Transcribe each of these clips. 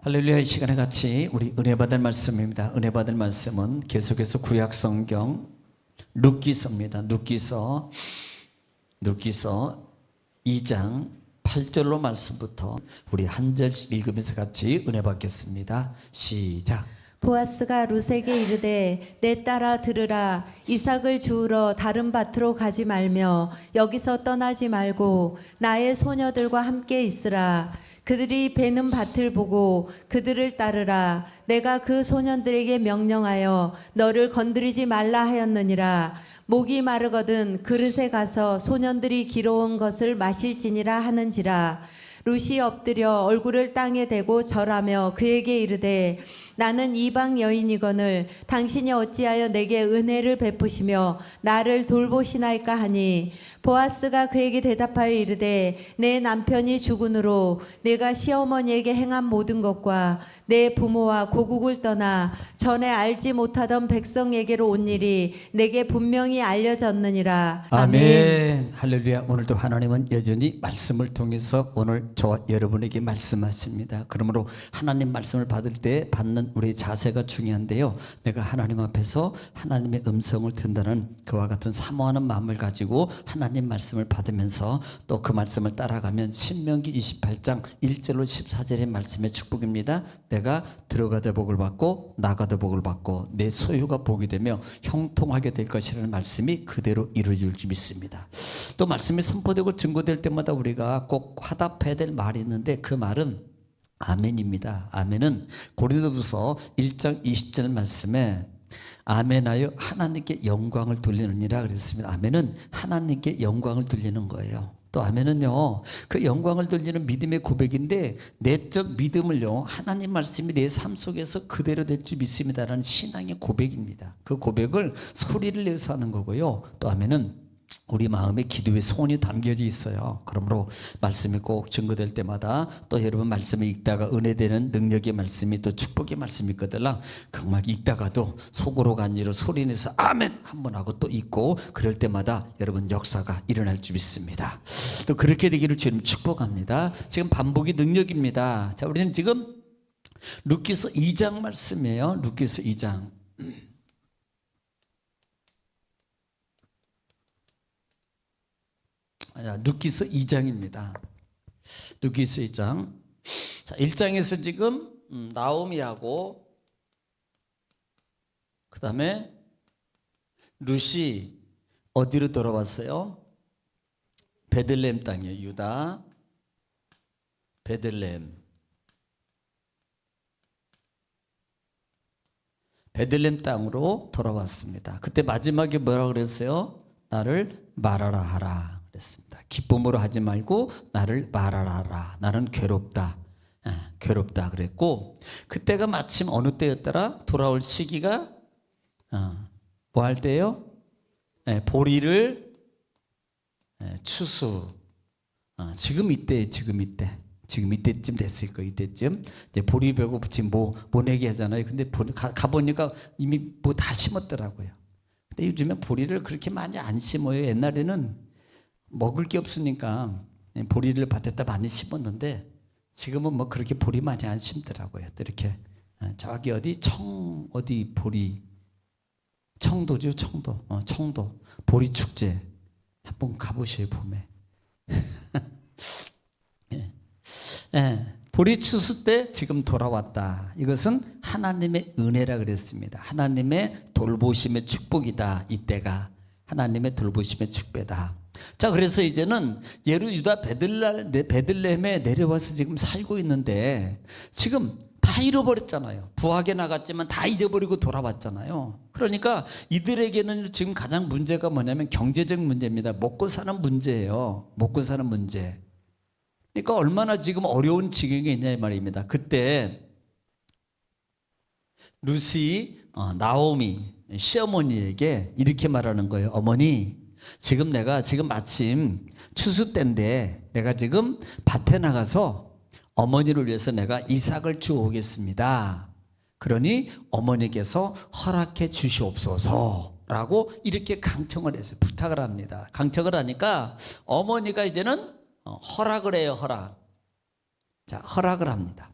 할렐루야. 이 시간에 같이 우리 은혜 받을 말씀입니다. 은혜 받을 말씀은 계속해서 구약 성경 룻기서입니다. 룻기서 2장 8절로 말씀부터 우리 한 절씩 읽으면서 같이 은혜 받겠습니다. 시작. 보아스가 룻에게 이르되 내 딸아 들으라. 이삭을 주우러 다른 밭으로 가지 말며 여기서 떠나지 말고 나의 소녀들과 함께 있으라. 그들이 베는 밭을 보고 그들을 따르라. 내가 그 소년들에게 명령하여 너를 건드리지 말라 하였느니라. 목이 마르거든 그릇에 가서 소년들이 길어온 것을 마실지니라 하는지라. 룻이 엎드려 얼굴을 땅에 대고 절하며 그에게 이르되 나는 이방 여인이거늘 당신이 어찌하여 내게 은혜를 베푸시며 나를 돌보시나이까 하니 보아스가 그에게 대답하여 이르되 내 남편이 죽은으로 내가 시어머니에게 행한 모든 것과 내 부모와 고국을 떠나 전에 알지 못하던 백성에게로 온 일이 내게 분명히 알려졌느니라. 아멘. 할렐루야. 오늘도 하나님은 여전히 말씀을 통해서 오늘 저와 여러분에게 말씀하십니다. 그러므로 하나님 말씀을 받을 때 받는 우리 자세가 중요한데요. 내가 하나님 앞에서 하나님의 음성을 듣는다는 그와 같은 사모하는 마음을 가지고 하나님 말씀을 받으면서 또 그 말씀을 따라가면 신명기 28장 1절로 14절의 말씀의 축복입니다. 내가 들어가다 복을 받고 나가다 복을 받고 내 소유가 복이 되며 형통하게 될 것이라는 말씀이 그대로 이루어질 줄 믿습니다. 또 말씀이 선포되고 증거될 때마다 우리가 꼭 화답해야 될 말이 있는데 그 말은 아멘입니다. 아멘은 고린도후서 1장 20절 말씀에 아멘하여 하나님께 영광을 돌리느니라 그랬습니다. 아멘은 하나님께 영광을 돌리는 거예요. 또 아멘은요, 그 영광을 돌리는 믿음의 고백인데 내적 믿음을요, 하나님 말씀이 내 삶 속에서 그대로 될 줄 믿습니다라는 신앙의 고백입니다. 그 고백을 소리를 내서 하는 거고요. 또 아멘은 우리 마음에 기도의 소원이 담겨져 있어요. 그러므로 말씀이 꼭 증거될 때마다 또 여러분 말씀을 읽다가 은혜되는 능력의 말씀이 또 축복의 말씀이 있거든요. 정말 읽다가도 속으로가 아니라 소리내서 아멘 한번 하고 또 읽고 그럴 때마다 여러분 역사가 일어날 줄 믿습니다. 또 그렇게 되기를 주님 축복합니다. 지금 반복이 능력입니다. 자, 우리는 지금 룻기서 2장 말씀이에요. 룻기서 2장. 룻기서 2장입니다. 룻기서 2장. 자, 1장에서 지금 나오미하고 그 다음에 룻이 어디로 돌아왔어요? 베들레헴 땅이에요. 유다 베들레헴 땅으로 돌아왔습니다. 그때 마지막에 뭐라고 그랬어요? 나를 말하라 하라 그랬습니다. 기쁨으로 하지 말고 나를 말하라 하라. 나는 괴롭다. 괴롭다 그랬고 그때가 마침 어느 때였더라? 돌아올 시기가 뭐 할 때요? 보리를 추수. 지금 이때쯤 됐을 거예요. 이때쯤 이제 보리 배고 지금 뭐 내게 하잖아요. 근데 가 보니까 이미 뭐 다 심었더라고요. 근데 요즘엔 보리를 그렇게 많이 안 심어요. 옛날에는 먹을 게 없으니까 보리를 밭에다 많이 심었는데 지금은 뭐 그렇게 보리 많이 안 심더라고요. 또 이렇게 저기 어디 보리 청도죠. 청도 보리 축제 한번 가보셔요. 봄에. 보리 추수 때 지금 돌아왔다. 이것은 하나님의 은혜라 그랬습니다. 하나님의 돌보심의 축복이다. 이때가 하나님의 돌보심의 축배다. 자, 그래서 이제는 유다 베들레헴에 내려와서 지금 살고 있는데 지금 다 잃어버렸잖아요. 부하게 나갔지만 다 잊어버리고 돌아왔잖아요. 그러니까 이들에게는 지금 가장 문제가 뭐냐면 경제적 문제입니다. 먹고 사는 문제예요. 먹고 사는 문제. 그러니까 얼마나 지금 어려운 지경에 있냐 이 말입니다. 그때 룻이 나오미 시어머니에게 이렇게 말하는 거예요. 어머니, 지금 마침 추수 때인데 내가 지금 밭에 나가서 어머니를 위해서 내가 이삭을 주오겠습니다. 그러니 어머니께서 허락해 주시옵소서라고 이렇게 강청을 했어요. 부탁을 합니다. 강청을 하니까 어머니가 이제는 허락을 해요. 자, 허락을 합니다.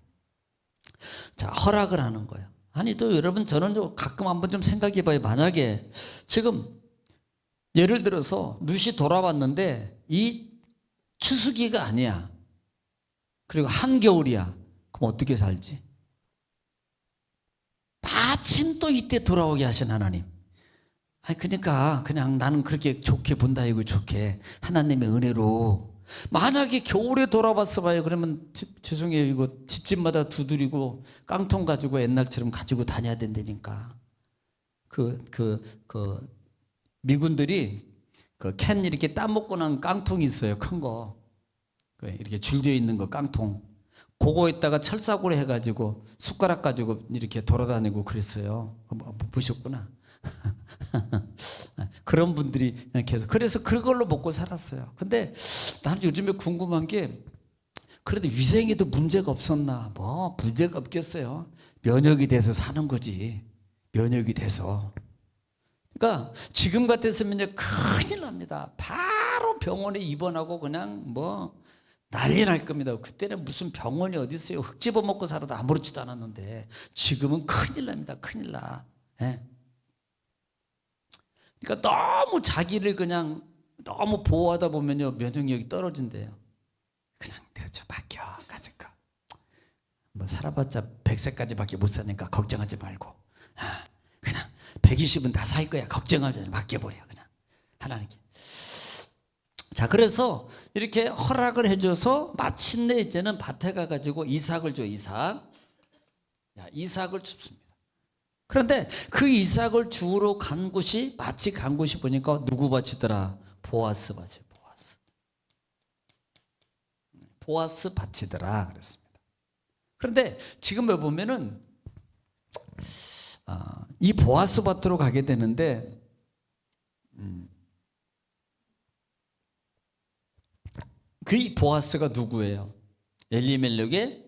자, 허락을 하는 거예요. 아니 또 여러분 저는 가끔 한번 좀 생각해 봐요. 만약에 지금 예를 들어서 룻이 돌아왔는데 이 추수기가 아니야. 그리고 한겨울이야. 그럼 어떻게 살지? 마침 또 이때 돌아오게 하신 하나님. 아니 그러니까 그냥 나는 그렇게 좋게 본다 이거 좋게 하나님의 은혜로 만약에 겨울에 돌아봤어 봐요. 그러면 죄송해요. 이거 집집마다 두드리고 깡통 가지고 옛날처럼 가지고 다녀야 된다니까. 미군들이 그 캔 이렇게 따먹고 난 깡통이 있어요. 큰 거. 이렇게 줄져 있는 거 깡통. 그거에다가 철사구로 해가지고 숟가락 가지고 이렇게 돌아다니고 그랬어요. 못 보셨구나. 그런 분들이 계속 그래서 그걸로 먹고 살았어요. 근데 나는 요즘에 궁금한 게 그래도 위생에도 문제가 없었나? 뭐 문제가 없겠어요. 면역이 돼서 사는 거지. 면역이 돼서. 그러니까 지금 같았으면 큰일 납니다. 바로 병원에 입원하고 그냥 뭐 난리 날 겁니다. 그때는 무슨 병원이 어디 있어요. 흙 집어먹고 살아도 아무렇지도 않았는데 지금은 큰일 납니다. 큰일 나. 예. 그러니까 너무 자기를 그냥 너무 보호하다 보면요 면역력이 떨어진대요. 그냥 내가 저 맡겨 가진 거. 뭐 살아봤자 100세까지밖에 못 사니까 걱정하지 말고 그냥 120은 다 살 거야. 걱정하지 말고 맡겨버려 그냥 하나님께. 자 그래서 이렇게 허락을 해줘서 마침내 이제는 밭에 가가지고 이삭을 줘. 이삭을 줍습니다. 그런데 그 이삭을 주우러 간 곳이 마치 간 곳이 보니까 누구 밭이더라? 보아스 밭이에요. 보아스 밭이더라 그랬습니다. 그런데 지금 보면은 이 보아스 밭으로 가게 되는데 그 보아스가 누구예요? 엘리멜렉의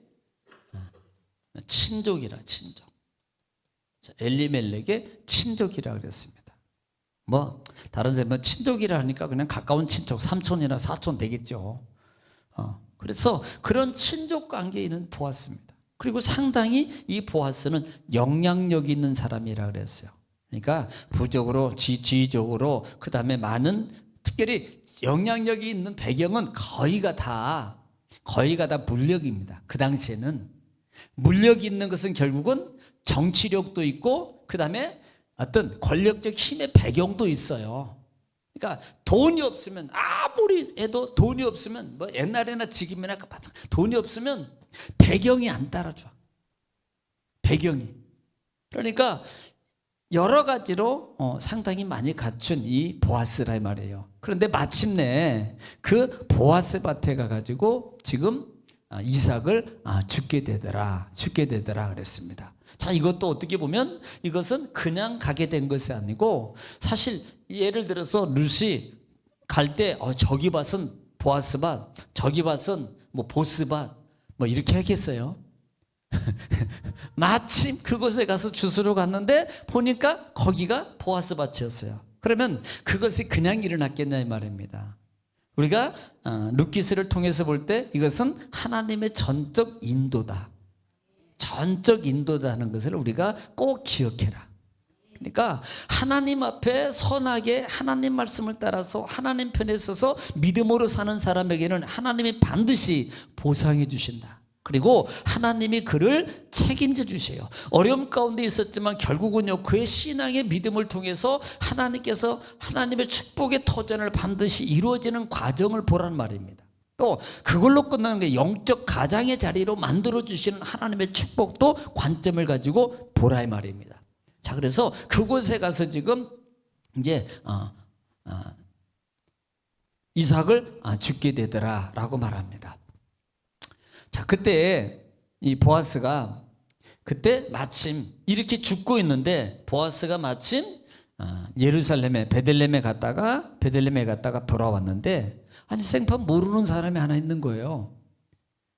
친족이라 친족. 엘리멜렉의 친족이라 그랬습니다. 뭐 다른 데는 친족이라 하니까 그냥 가까운 친족, 삼촌이나 사촌 되겠죠. 그래서 그런 친족 관계에 있는 보아스입니다. 그리고 상당히 이 보아스는 영향력 있는 사람이라 그랬어요. 그러니까 부적으로, 지위적으로, 그 다음에 많은 특별히 영향력이 있는 배경은 거의가 다 물력입니다. 그 당시에는 물력이 있는 것은 결국은 정치력도 있고 그 다음에 어떤 권력적 힘의 배경도 있어요. 그러니까 돈이 없으면 아무리 해도 돈이 없으면 뭐 옛날에나 지금이나 돈이 없으면 배경이 안 따라줘. 배경이. 그러니까 여러 가지로 상당히 많이 갖춘 이 보아스라 말이에요. 그런데 마침내 그 보아스 밭에 가가지고 지금 이삭을 죽게 되더라 그랬습니다. 자, 이것도 어떻게 보면 이것은 그냥 가게 된 것이 아니고 사실 예를 들어서 룻이 갈 때 저기 밭은 보아스 밭, 저기 밭은 뭐 보스 밭, 뭐 이렇게 하겠어요. 마침 그곳에 가서 주스러 갔는데 보니까 거기가 보아스 밭이었어요. 그러면 그것이 그냥 일어났겠냐 이 말입니다. 우리가 룻기스를 통해서 볼 때 이것은 하나님의 전적 인도다. 전적 인도다는 것을 우리가 꼭 기억해라. 그러니까 하나님 앞에 선하게 하나님 말씀을 따라서 하나님 편에 서서 믿음으로 사는 사람에게는 하나님이 반드시 보상해 주신다. 그리고 하나님이 그를 책임져 주세요. 어려움 가운데 있었지만 결국은요 그의 신앙의 믿음을 통해서 하나님께서 하나님의 축복의 터전을 반드시 이루어지는 과정을 보란 말입니다. 또 그걸로 끝나는 게 영적 가장의 자리로 만들어 주시는 하나님의 축복도 관점을 가지고 보라 이 말입니다. 자, 그래서 그곳에 가서 지금 이제 이삭을 죽게 되더라라고 말합니다. 자, 그때 이 보아스가 그때 마침 이렇게 죽고 있는데 보아스가 마침 예루살렘에 베들레헴에 갔다가 돌아왔는데 아니 생판 모르는 사람이 하나 있는 거예요.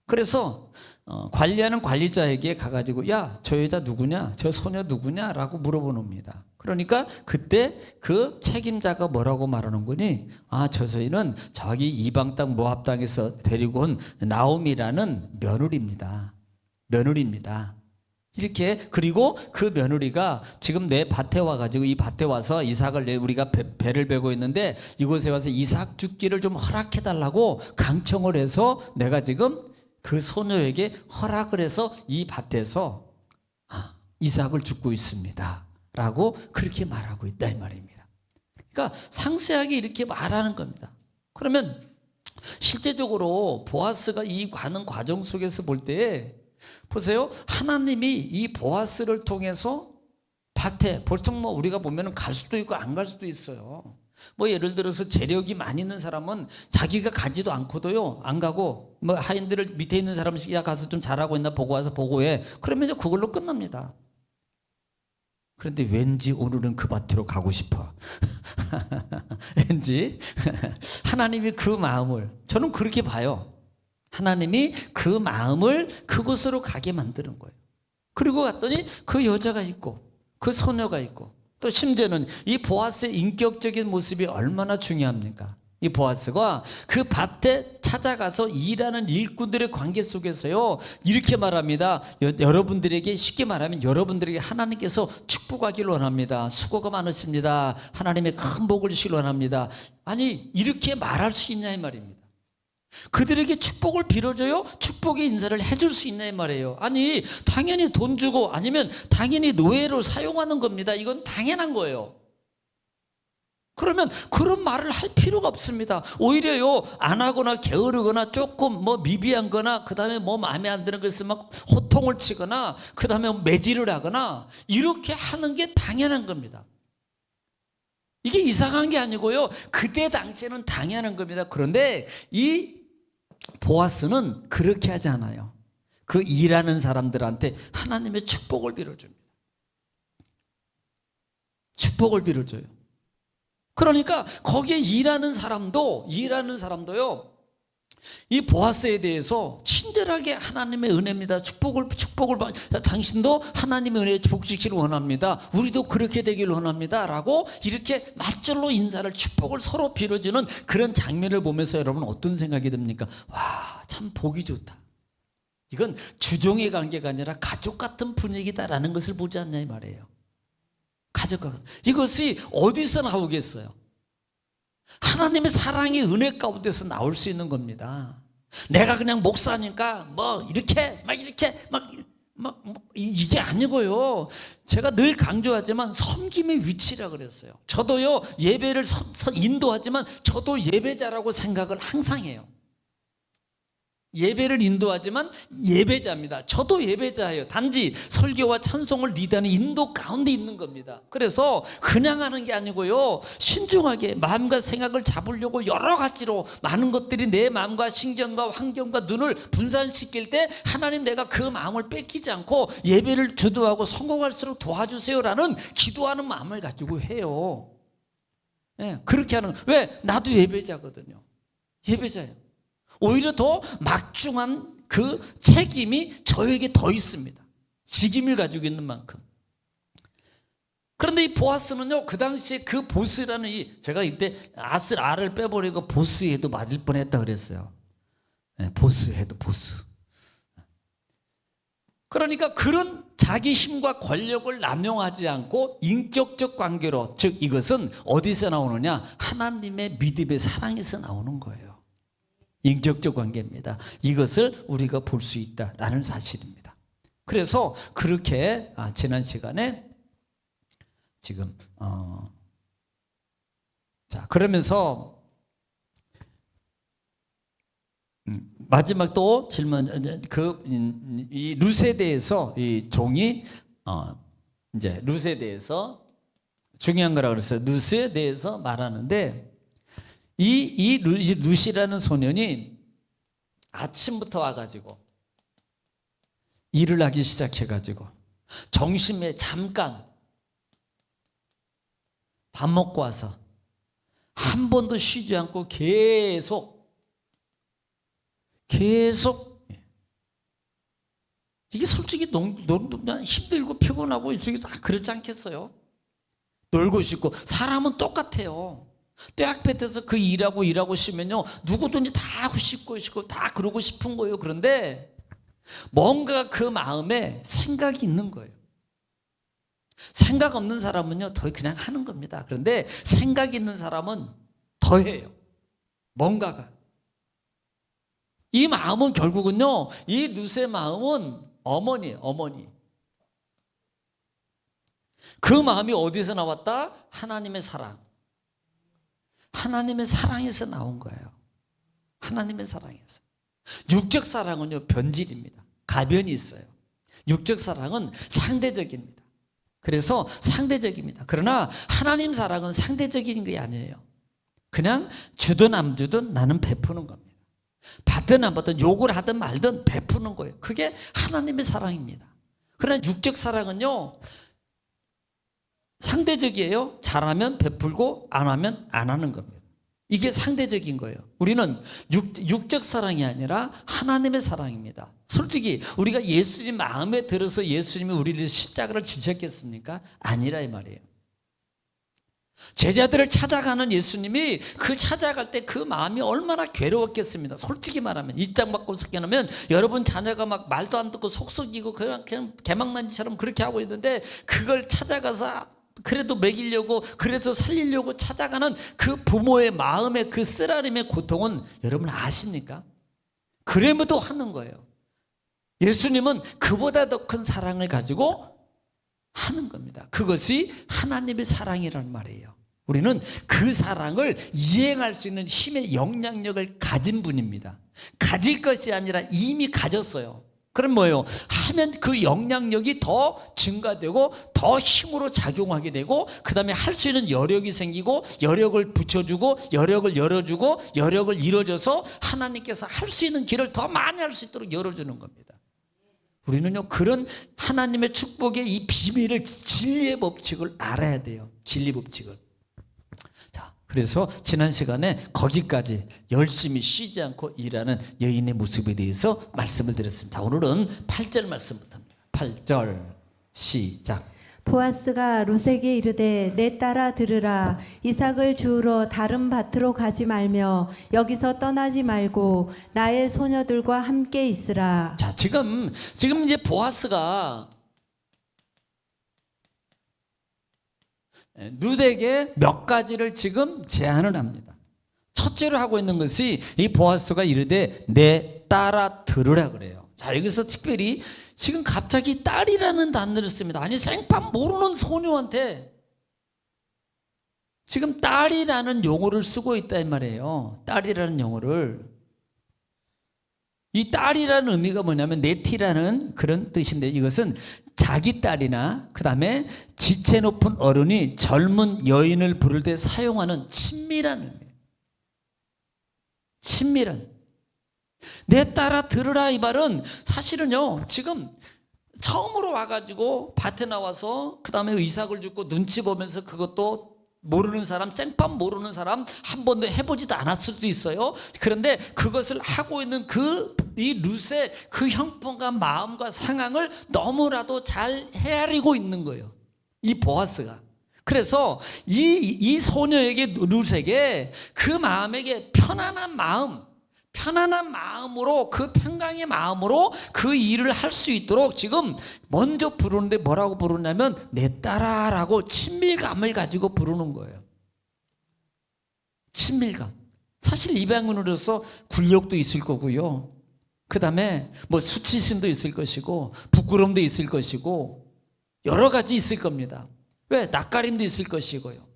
그래서 관리하는 관리자에게 가가지고 야, 저 여자 누구냐? 저 소녀 누구냐? 라고 물어보는겁니다. 그러니까 그때 그 책임자가 뭐라고 말하는 거니? 저 소녀는 저기 이방 땅 모압 땅에서 데리고 온 나옴이라는 며느리입니다. 이렇게. 그리고 그 며느리가 지금 내 밭에 와가지고 이 밭에 와서 이삭을 우리가 배를 베고 있는데 이곳에 와서 이삭 죽기를 좀 허락해달라고 강청을 해서 내가 지금 그 소녀에게 허락을 해서 이 밭에서 이삭을 죽고 있습니다 라고 그렇게 말하고 있다 이 말입니다. 그러니까 상세하게 이렇게 말하는 겁니다. 그러면 실제적으로 보아스가 이 가는 과정 속에서 볼 때 보세요. 하나님이 이 보아스를 통해서 밭에, 보통 뭐 우리가 보면은 갈 수도 있고 안 갈 수도 있어요. 뭐 예를 들어서 재력이 많이 있는 사람은 자기가 가지도 않고도요 안 가고 뭐 하인들을 밑에 있는 사람이 야 가서 좀 잘하고 있나 보고 와서 보고해. 그러면 이제 그걸로 끝납니다. 그런데 왠지 오늘은 그 밭으로 가고 싶어. 왠지 하나님이 그 마음을, 저는 그렇게 봐요. 하나님이 그 마음을 그곳으로 가게 만드는 거예요. 그리고 갔더니 그 여자가 있고 그 소녀가 있고 또 심지어는 이 보아스의 인격적인 모습이 얼마나 중요합니까? 이 보아스가 그 밭에 찾아가서 일하는 일꾼들의 관계 속에서요 이렇게 말합니다. 여러분들에게, 쉽게 말하면 여러분들에게 하나님께서 축복하기를 원합니다. 수고가 많으십니다. 하나님의 큰 복을 주시길 원합니다. 아니 이렇게 말할 수 있냐 이 말입니다. 그들에게 축복을 빌어줘요? 축복의 인사를 해줄 수 있냐 이 말이에요. 아니 당연히 돈 주고 아니면 당연히 노예로 사용하는 겁니다. 이건 당연한 거예요. 그러면 그런 말을 할 필요가 없습니다. 오히려요 안 하거나 게으르거나 조금 뭐 미비한 거나 그 다음에 뭐 마음에 안 드는 거 있으면 막 호통을 치거나 그 다음에 매질을 하거나 이렇게 하는 게 당연한 겁니다. 이게 이상한 게 아니고요 그때 당시에는 당연한 겁니다. 그런데 이 보아스는 그렇게 하지 않아요. 그 일하는 사람들한테 하나님의 축복을 빌어줍니다. 축복을 빌어줘요. 그러니까 거기에 일하는 사람도요 이 보아스에 대해서 친절하게 하나님의 은혜입니다. 축복을 당신도 하나님의 은혜에 복지기를 원합니다. 우리도 그렇게 되기를 원합니다. 라고 이렇게 맞절로 인사를, 축복을 서로 빌어주는 그런 장면을 보면서 여러분 어떤 생각이 듭니까? 와, 참 보기 좋다. 이건 주종의 관계가 아니라 가족 같은 분위기다라는 것을 보지 않냐 이 말이에요. 가족과 이것이 어디서 나오겠어요? 하나님의 사랑의 은혜 가운데서 나올 수 있는 겁니다. 내가 그냥 목사니까 뭐 이렇게 이게 아니고요. 제가 늘 강조하지만 섬김의 위치라 그랬어요. 저도요 예배를 인도하지만 저도 예배자라고 생각을 항상 해요. 예배를 인도하지만 예배자입니다. 저도 예배자예요. 단지 설교와 찬송을 리드하는 인도 가운데 있는 겁니다. 그래서 그냥 하는 게 아니고요 신중하게 마음과 생각을 잡으려고 여러 가지로 많은 것들이 내 마음과 신경과 환경과 눈을 분산시킬 때 하나님 내가 그 마음을 뺏기지 않고 예배를 주도하고 성공할수록 도와주세요라는 기도하는 마음을 가지고 해요. 네, 그렇게 하는. 왜? 나도 예배자거든요. 예배자예요. 오히려 더 막중한 그 책임이 저에게 더 있습니다. 직임을 가지고 있는 만큼. 그런데 이 보아스는요 그 당시에 그 보스라는 제가 이때 아를 빼버리고 보스에도 맞을 뻔했다 그랬어요. 네, 보스에도 보스. 그러니까 그런 자기 힘과 권력을 남용하지 않고 인격적 관계로, 즉 이것은 어디서 나오느냐? 하나님의 믿음의 사랑에서 나오는 거예요. 인격적 관계입니다. 이것을 우리가 볼 수 있다라는 사실입니다. 그래서 그렇게 지난 시간에 지금 자 그러면서 마지막 또 질문, 이 룻에 대해서 이 종이 이제 룻에 대해서 중요한 거라고 그랬어요. 룻에 대해서 말하는데 이 룻이라는 소년이 아침부터 와가지고 일을 하기 시작해가지고 점심에 잠깐 밥 먹고 와서 한 번도 쉬지 않고 계속 이게 솔직히 힘들고 피곤하고 이쪽이 다 그렇지 않겠어요? 놀고 싶고 사람은 똑같아요. 떼학볕에서 그 일하고 쉬면요 누구든지 다 하고 싶고 다 그러고 싶은 거예요. 그런데 뭔가 그 마음에 생각이 있는 거예요. 생각 없는 사람은요, 더 그냥 하는 겁니다. 그런데 생각 있는 사람은 더 해요. 뭔가가. 이 마음은 결국은요, 이 룻의 마음은 어머니예요, 어머니. 그 마음이 어디서 나왔다? 하나님의 사랑. 하나님의 사랑에서 나온 거예요. 하나님의 사랑에서. 육적 사랑은요, 변질입니다. 가변이 있어요. 육적 사랑은 상대적입니다. 그래서 상대적입니다. 그러나 하나님 사랑은 상대적인 게 아니에요. 그냥 주든 안 주든 나는 베푸는 겁니다. 받든 안 받든 욕을 하든 말든 베푸는 거예요. 그게 하나님의 사랑입니다. 그러나 육적 사랑은요, 상대적이에요. 잘하면 베풀고 안 하면 안 하는 겁니다. 이게 상대적인 거예요. 우리는 육적 사랑이 아니라 하나님의 사랑입니다. 솔직히 우리가 예수님 마음에 들어서 예수님이 우리를 십자가를 지셨겠습니까? 아니라 이 말이에요. 제자들을 찾아가는 예수님이 그 찾아갈 때 그 마음이 얼마나 괴로웠겠습니다. 솔직히 말하면 입장 바꿔 속여놓으면 여러분 자녀가 막 말도 안 듣고 속썩이고 그냥 개망난지처럼 그렇게 하고 있는데 그걸 찾아가서 그래도 먹이려고 그래도 살리려고 찾아가는 그 부모의 마음의 그 쓰라림의 고통은 여러분 아십니까? 그럼에도 하는 거예요. 예수님은 그보다 더 큰 사랑을 가지고 하는 겁니다. 그것이 하나님의 사랑이라는 말이에요. 우리는 그 사랑을 이행할 수 있는 힘의 영향력을 가진 분입니다. 가질 것이 아니라 이미 가졌어요. 그럼 뭐예요? 하면 그 영향력이 더 증가되고 더 힘으로 작용하게 되고 그 다음에 할 수 있는 여력이 생기고 여력을 붙여주고 여력을 열어주고 여력을 이뤄줘서 하나님께서 할 수 있는 길을 더 많이 할 수 있도록 열어주는 겁니다. 우리는요, 그런 하나님의 축복의 이 비밀을, 진리의 법칙을 알아야 돼요. 진리 법칙을. 자, 그래서 지난 시간에 거기까지 열심히 쉬지 않고 일하는 여인의 모습에 대해서 말씀을 드렸습니다. 자, 오늘은 8절 말씀부터입니다. 8절 시작. 보아스가 룻에게 이르되 내 딸아 들으라 이삭을 주우러 다른 밭으로 가지 말며 여기서 떠나지 말고 나의 소녀들과 함께 있으라. 자, 지금 이제 보아스가 룻에게 몇 가지를 지금 제안을 합니다. 첫째로 하고 있는 것이 이 보아스가 이르되 내 딸아 들으라 그래요. 자, 여기서 특별히 지금 갑자기 딸이라는 단어를 씁니다. 아니, 생판 모르는 소녀한테 지금 딸이라는 용어를 쓰고 있다 이 말이에요. 딸이라는 용어를. 이 딸이라는 의미가 뭐냐면 네티라는 그런 뜻인데, 이것은 자기 딸이나 그 다음에 지체 높은 어른이 젊은 여인을 부를 때 사용하는 친밀한 의미예요. 친밀한. 내 딸아 들으라 이 말은 사실은요, 지금 처음으로 와가지고 밭에 나와서 그 다음에 이삭을 줍고 눈치 보면서 그것도 모르는 사람, 생판 모르는 사람, 한 번도 해보지도 않았을 수도 있어요. 그런데 그것을 하고 있는 이 룻의 그 형편과 마음과 상황을 너무나도 잘 헤아리고 있는 거예요, 이 보아스가. 그래서 이 소녀에게, 룻에게 그 마음에게 편안한 마음으로, 그 평강의 마음으로 그 일을 할 수 있도록 지금 먼저 부르는데 뭐라고 부르냐면 내 딸아라고 친밀감을 가지고 부르는 거예요. 친밀감. 사실 입양인으로서 굴욕도 있을 거고요. 그 다음에 뭐 수치심도 있을 것이고 부끄러움도 있을 것이고 여러 가지 있을 겁니다. 왜? 낯가림도 있을 것이고요.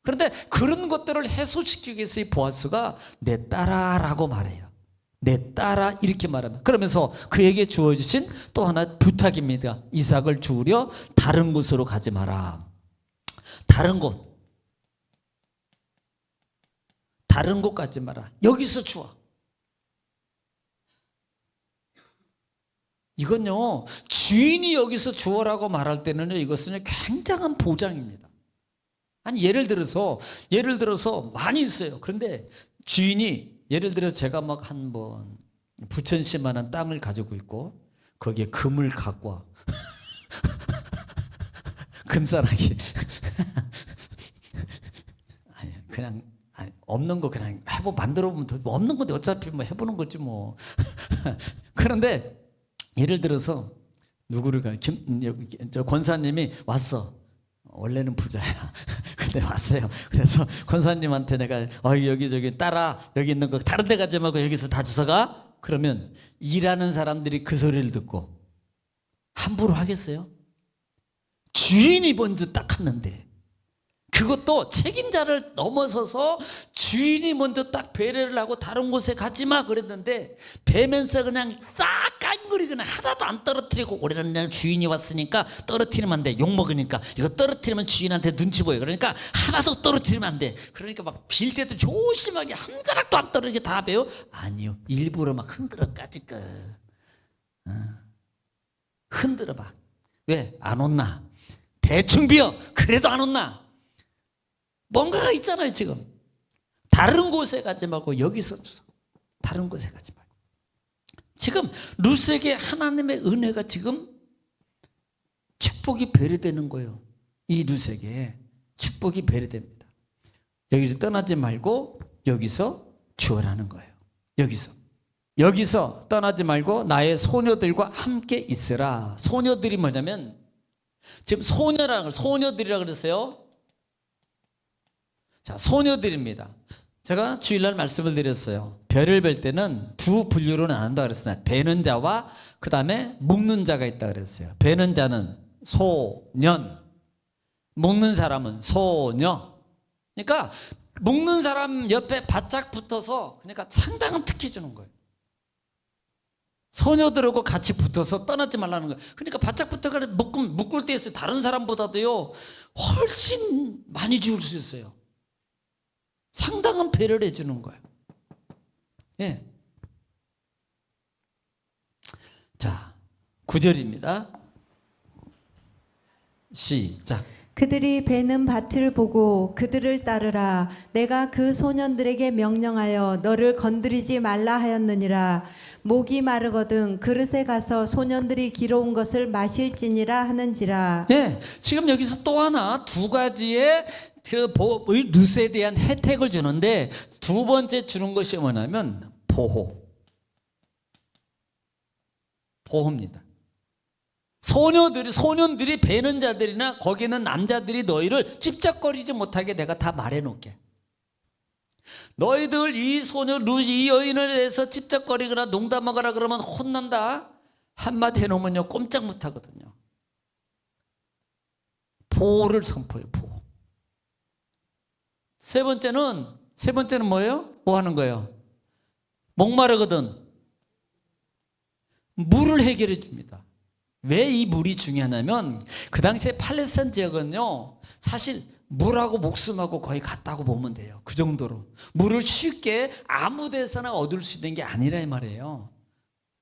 그런데 그런 것들을 해소시키기 위해서 이 보아스가 내 딸아라고 말해요. 내 딸아 이렇게 말합니다. 그러면서 그에게 주어주신 또 하나 부탁입니다. 이삭을 주우려 다른 곳으로 가지 마라. 다른 곳 가지 마라. 여기서 주워. 이건요, 주인이 여기서 주워라고 말할 때는요, 이것은 굉장한 보장입니다. 아니, 예를 들어서 많이 있어요. 그런데 주인이, 예를 들어 제가 막 한 번 부천시만한 땅을 가지고 있고 거기에 금을 갖고 와. 금싸라기. 아니, 그냥 없는 거 그냥 만들어 보면 없는 건데 어차피 뭐 해보는 거지 뭐. 그런데 예를 들어서 누구를 저 권사님이 왔어. 원래는 부자야. 근데 왔어요. 그래서 권사님한테 내가 여기 따라 여기 있는 거 다른 데 가지 말고 여기서 다 주워가. 그러면 일하는 사람들이 그 소리를 듣고 함부로 하겠어요? 주인이 먼저 딱 하는데, 그것도 책임자를 넘어서서 주인이 먼저 딱 배려를 하고 다른 곳에 가지 마 그랬는데, 배면서 그냥 싹 깡그리거나 하나도 안 떨어뜨리고, 올해는 날 주인이 왔으니까 떨어뜨리면 안 돼. 욕먹으니까 이거 떨어뜨리면 주인한테 눈치 보여. 그러니까 하나도 떨어뜨리면 안 돼. 그러니까 막 빌 때도 조심하게 한 가락도 안 떨어지게 다 배워? 아니요, 일부러 막 흔들어까지 흔들어 봐. 왜? 안 온나? 대충 비어. 그래도 안 온나? 뭔가가 있잖아요. 지금 다른 곳에 가지 말고 여기서 주소. 다른 곳에 가지 말고. 지금 룻에게 하나님의 은혜가 지금 축복이 배려되는 거예요. 이 룻에게 축복이 배려됩니다. 여기서 떠나지 말고 여기서 주어라는 거예요. 여기서 떠나지 말고 나의 소녀들과 함께 있으라. 소녀들이 뭐냐면, 지금 소녀라는 걸 소녀들이라고 그랬어요. 자, 소녀들입니다. 제가 주일날 말씀을 드렸어요. 별을 뵐 때는 두 분류로 나눈다 그랬어요. 베는 자와 그 다음에 묶는 자가 있다 그랬어요. 베는 자는 소년, 묶는 사람은 소녀. 그러니까 묶는 사람 옆에 바짝 붙어서, 그러니까 상당한 특혜 주는 거예요. 소녀들하고 같이 붙어서 떠나지 말라는 거예요. 그러니까 바짝 붙어가 묶을 때 있어요. 다른 사람보다도요 훨씬 많이 줄 수 있어요. 상당한 배려를 해주는 거예요. 예. 자, 9절입니다. 시작. 그들이 베는 밭을 보고 그들을 따르라. 내가 그 소년들에게 명령하여 너를 건드리지 말라 하였느니라. 목이 마르거든 그릇에 가서 소년들이 길어온 것을 마실지니라 하는지라. 예. 지금 여기서 또 하나 두 가지의 룻에 대한 혜택을 주는데, 두 번째 주는 것이 뭐냐면 보호입니다. 소년들이 베는 자들이나 거기는 남자들이 너희를 찝쩍거리지 못하게 내가 다 말해놓게. 너희들 이 소녀 이 여인을 대해서 찝쩍거리거나 농담하거나 그러면 혼난다. 한마디 해놓으면요 꼼짝 못하거든요. 보호를 선포해요. 보호. 세 번째는 뭐예요? 뭐 하는 거예요? 목마르거든 물을 해결해 줍니다. 왜 이 물이 중요하냐면, 그 당시에 팔레스타인 지역은요 사실 물하고 목숨하고 거의 같다고 보면 돼요. 그 정도로 물을 쉽게 아무 데서나 얻을 수 있는 게 아니라 이 말이에요.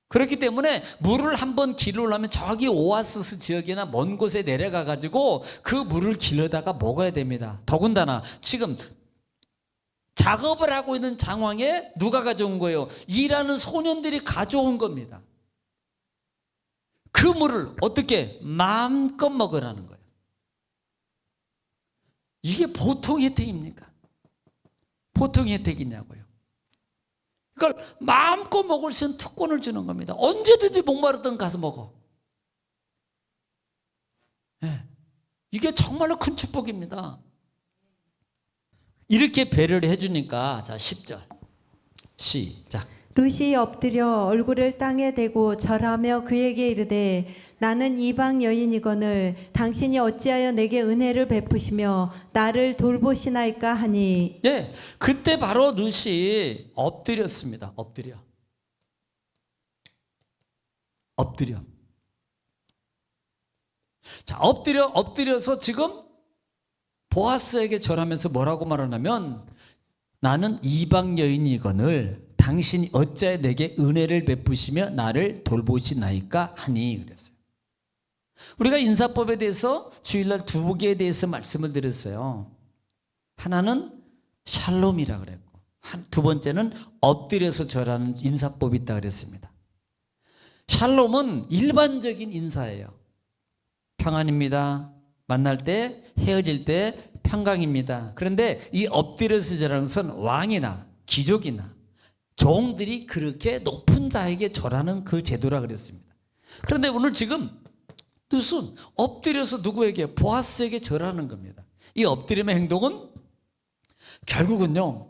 그렇기 때문에 물을 한번 길러려면 저기 오아시스 지역이나 먼 곳에 내려가 가지고 그 물을 길러다가 먹어야 됩니다. 더군다나 지금 작업을 하고 있는 상황에 누가 가져온 거예요? 일하는 소년들이 가져온 겁니다. 그 물을 어떻게 마음껏 먹으라는 거예요. 이게 보통 혜택입니까? 보통 혜택이냐고요. 그걸 마음껏 먹을 수 있는 특권을 주는 겁니다. 언제든지 목마르든 가서 먹어. 네. 이게 정말로 큰 축복입니다. 이렇게 배려를 해주니까, 자 10절 시작. 룻이 엎드려 얼굴을 땅에 대고 절하며 그에게 이르되 나는 이방 여인이거늘 당신이 어찌하여 내게 은혜를 베푸시며 나를 돌보시나이까 하니. 예, 그때 바로 룻이 엎드렸습니다. 엎드려. 자, 엎드려서 지금 보아스에게 절하면서 뭐라고 말하냐면, 나는 이방 여인이거늘 당신이 어찌하여 내게 은혜를 베푸시며 나를 돌보시나이까 하니 그랬어요. 우리가 인사법에 대해서 주일날 두 개에 대해서 말씀을 드렸어요. 하나는 샬롬이라 그랬고, 두 번째는 엎드려서 절하는 인사법이 있다 그랬습니다. 샬롬은 일반적인 인사예요. 평안입니다. 만날 때, 헤어질 때 평강입니다. 그런데 이 엎드려서 절하는 것은 왕이나 귀족이나 종들이 그렇게 높은 자에게 절하는 그 제도라 그랬습니다. 그런데 오늘 지금 룻은 엎드려서 누구에게? 보아스에게 절하는 겁니다. 이 엎드림의 행동은 결국은요,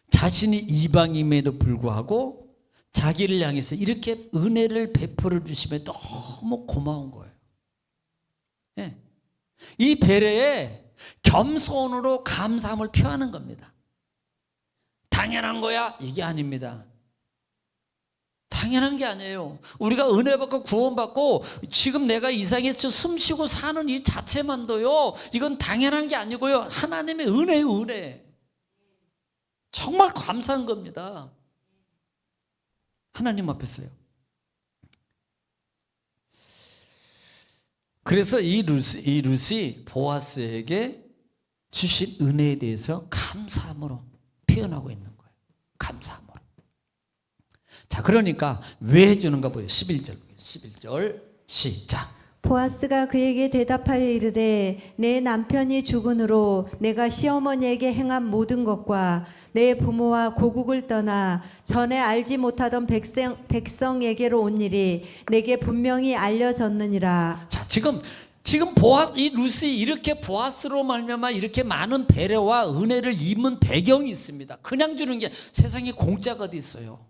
자신이 이방임에도 불구하고 자기를 향해서 이렇게 은혜를 베풀어 주심에 너무 고마운 거예요. 예. 이 배려에 겸손으로 감사함을 표하는 겁니다. 당연한 거야? 이게 아닙니다. 당연한 게 아니에요. 우리가 은혜 받고 구원받고 지금 내가 이 세상에서 숨쉬고 사는 이 자체만도요, 이건 당연한 게 아니고요, 하나님의 은혜예요. 은혜. 정말 감사한 겁니다. 하나님 앞에서요. 그래서 이 룻이 보아스에게 주신 은혜에 대해서 감사함으로 표현하고 있는 거예요. 감사함으로. 자, 그러니까 왜 해주는가 보여요. 11절 시작. 보아스가 그에게 대답하여 이르되 내 남편이 죽은으로 내가 시어머니에게 행한 모든 것과 내 부모와 고국을 떠나 전에 알지 못하던 백성에게로 온 일이 내게 분명히 알려졌느니라. 자, 지금 이 룻이 이렇게 보아스로 말미암아 이렇게 많은 배려와 은혜를 입은 배경이 있습니다. 그냥 주는 게 세상에 공짜가 어디 있어요.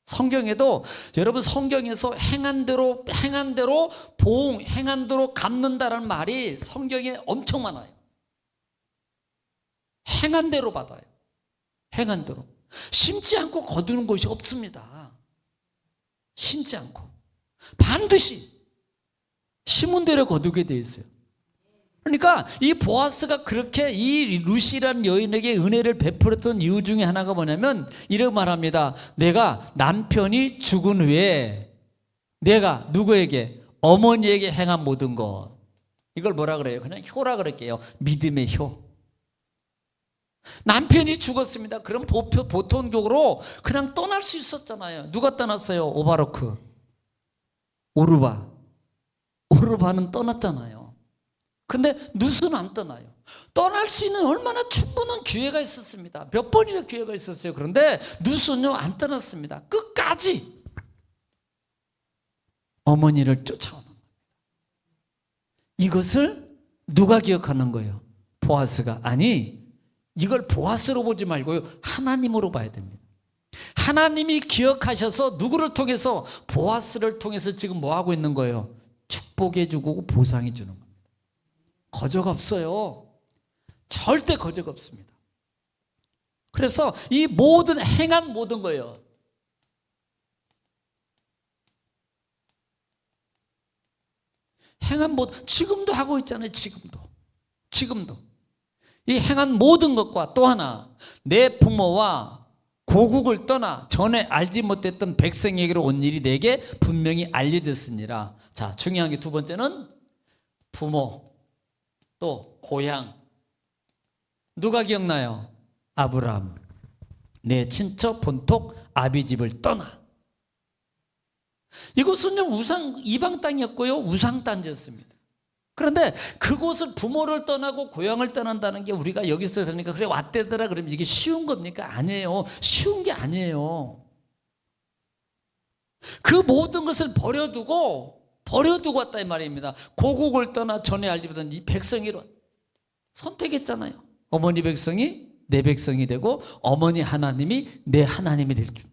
성경에도, 여러분, 성경에서 행한 대로 보응, 행한 대로 갚는다라는 말이 성경에 엄청 많아요. 행한 대로 받아요. 행한 대로. 심지 않고 거두는 것이 없습니다. 심지 않고 반드시 심은 대로 거두게 돼 있어요. 그러니까 이 보아스가 그렇게 이 룻이라는 여인에게 은혜를 베풀었던 이유 중에 하나가 뭐냐면 이렇게 말합니다. 내가 남편이 죽은 후에 내가 누구에게? 어머니에게 행한 모든 것. 이걸 뭐라 그래요? 그냥 효라 그럴게요. 믿음의 효. 남편이 죽었습니다. 그럼 보통적으로 그냥 떠날 수 있었잖아요. 누가 떠났어요? 오바로크, 오르바는 떠났잖아요. 근데 룻은 안 떠나요. 떠날 수 있는 얼마나 충분한 기회가 있었습니다. 몇 번이나 기회가 있었어요. 그런데 룻은요, 안 떠났습니다. 끝까지 어머니를 쫓아오는 겁니다. 이것을 누가 기억하는 거예요? 보아스가. 아니, 이걸 보아스로 보지 말고요, 하나님으로 봐야 됩니다. 하나님이 기억하셔서 누구를 통해서? 보아스를 통해서 지금 뭐 하고 있는 거예요? 축복해 주고 보상해 주는 겁니다. 거저가 없어요. 절대 거저가 없습니다. 그래서 이 행한 모든 거예요. 행한 모든, 지금도 하고 있잖아요. 지금도. 이 행한 모든 것과 또 하나, 내 부모와 고국을 떠나 전에 알지 못했던 백성에게로 온 일이 내게 분명히 알려졌으니라. 자, 중요한 게 두 번째는 부모, 또 고향. 누가 기억나요? 아브라함. 내 친척 본토 아비집을 떠나. 이곳은요, 이방 땅이었고요, 우상 땅이었습니다. 그런데 그곳을, 부모를 떠나고 고향을 떠난다는 게 우리가 여기서 들으니까 그래 왔대더라 그러면 이게 쉬운 겁니까? 아니에요. 쉬운 게 아니에요. 그 모든 것을 버려두고 왔다 이 말입니다. 고국을 떠나 전에 알지 못한 이 백성이로 선택했잖아요. 어머니 백성이 내 백성이 되고 어머니 하나님이 내 하나님이 될 줄.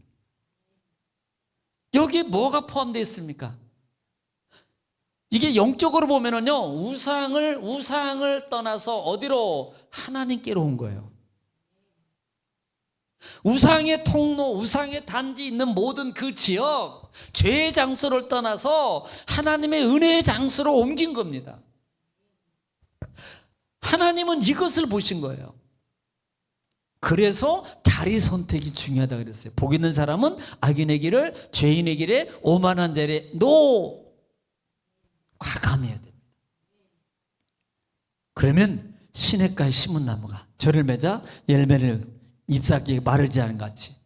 여기에 뭐가 포함되어 있습니까? 이게 영적으로 보면은요, 우상을 떠나서 어디로? 하나님께로 온 거예요. 우상의 통로, 우상의 단지 있는 모든 그 지역, 죄의 장소를 떠나서 하나님의 은혜의 장소로 옮긴 겁니다. 하나님은 이것을 보신 거예요. 그래서 자리 선택이 중요하다고 그랬어요. 복 있는 사람은 악인의 길을, 죄인의 길에, 오만한 자리에 과감해야 됩니다. 그러면 시냇가에 심은 나무가 절을 맺어 열매를 잎사귀에 마르지 않은 같이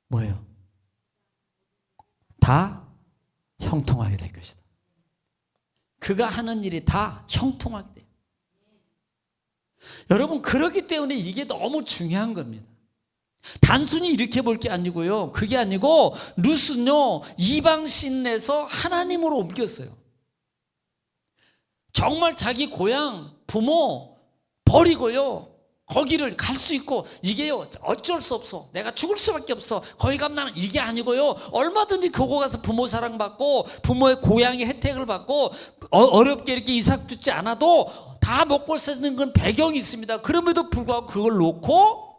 뭐예요? 다 형통하게 될 것이다. 그가 하는 일이 다 형통하게 돼요. 여러분, 그렇기 때문에 이게 너무 중요한 겁니다. 단순히 이렇게 볼 게 아니고요. 그게 아니고 룻은요 이방 신에서 하나님으로 옮겼어요. 정말 자기 고향 부모 버리고요 거기를 갈 수 있고, 이게요 어쩔 수 없어, 내가 죽을 수밖에 없어, 거기 가면 나는, 이게 아니고요 얼마든지 거기 가서 부모 사랑받고 부모의 고향의 혜택을 받고 어렵게 이렇게 이삭 주지 않아도 다 먹고 사는 건 배경이 있습니다. 그럼에도 불구하고 그걸 놓고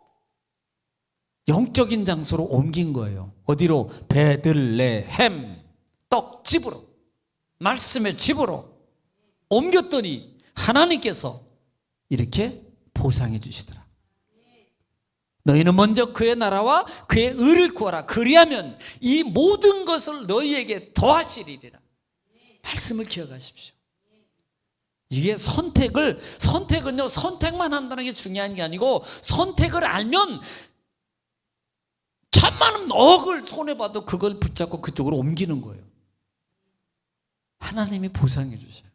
영적인 장소로 옮긴 거예요. 어디로? 베들레헴, 떡집으로, 말씀의 집으로 옮겼더니 하나님께서 이렇게 보상해 주시더라. 너희는 먼저 그의 나라와 그의 의를 구하라. 그리하면 이 모든 것을 너희에게 더하시리라. 말씀을 기억하십시오. 이게 선택은요 선택만 한다는 게 중요한 게 아니고, 선택을 알면 천만 억을 손해봐도 그걸 붙잡고 그쪽으로 옮기는 거예요. 하나님이 보상해 주셔요.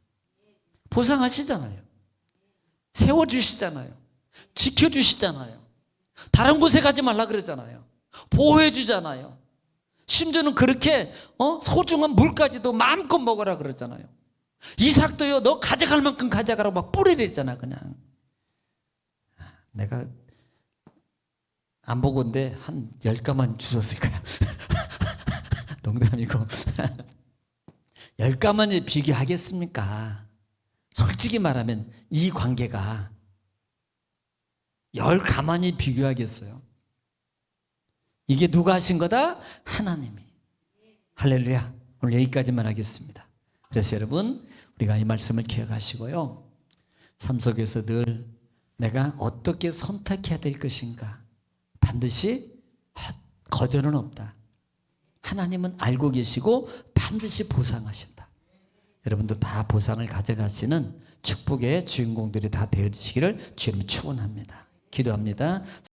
보상하시잖아요. 세워주시잖아요. 지켜주시잖아요. 다른 곳에 가지 말라 그러잖아요. 보호해 주잖아요. 심지어는 그렇게 소중한 물까지도 마음껏 먹으라 그러잖아요. 이삭도요 너 가져갈 만큼 가져가라고 막 뿌리랬잖아. 그냥 내가 안 보건데 한 10가만 주웠을 거야. 농담이고 10가만에 비교하겠습니까? 솔직히 말하면 이 관계가 10가만이 비교하겠어요? 이게 누가 하신 거다? 하나님이. 할렐루야. 오늘 여기까지만 하겠습니다. 그래서 여러분 우리가 이 말씀을 기억하시고요, 삶 속에서 늘 내가 어떻게 선택해야 될 것인가, 반드시 거절은 없다. 하나님은 알고 계시고 반드시 보상하신다. 여러분도 다 보상을 가져가시는 축복의 주인공들이 다 되시기를 주님 축원합니다. 기도합니다.